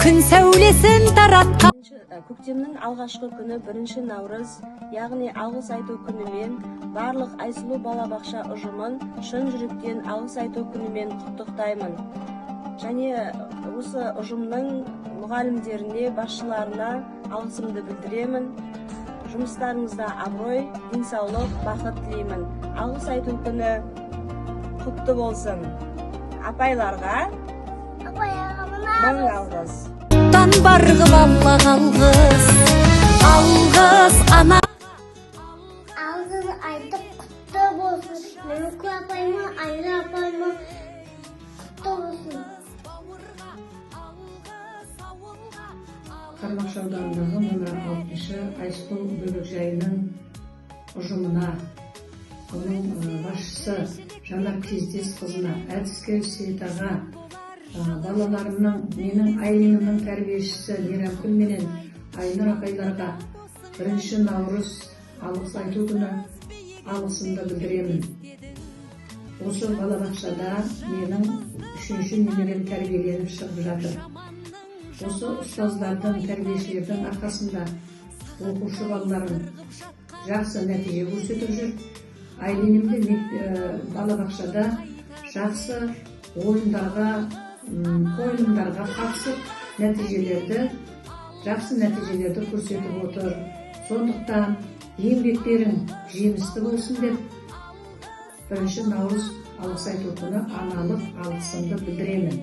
күн сәулесін таратқан. Көктемнің алғашқы күні 1 наурыз, яғни алғыс айту күнімен барлық Айсұлу балабақша ұжымын шын жүректен алғыс айту күнімен құттықтаймын. Және осы ұжымның мұғалімдеріне, басшыларына алғысымды білдіремін. Жұмыстарыңызда абырой, денсаулық, бақыт тілеймін. Алғыс айту күні құтты болсын. Апайларға мың алғыс. Барғы баллақ алғыс, алғыс ана. Алғыс айтып құтты болсын. Мүмкін апайма, Айра апайма құтты болсын. Қармақшы ауданындағы нөмір 60 Айсұлу бөбекжайының ұжымына, оның басшысы Жанар Кездес қызына, әдіскер Сейтаға, балаларымның, менің айлымның тәрбиешісі Леракүл менен Айнұр апайларға 1 наурыз алғыс айту күні алғысымды білдіремін. Осы балабақшада менің 3-ші немерем тәрбиеленіп шығып жатыр. Осы ұстаздардың, тәрбиешілердің арқасында оқушы балаларым жақсы нәтиже көрсетіп жүр. Айлинімді балабақшада жақсы қойылымдарға қатысып, жақсы нәтижелерді көрсетіп отыр. Сондықтан еңбектерің жемісті болсын деп 1 наурыз алғыс айту күні аналық алғысымды білдіремін.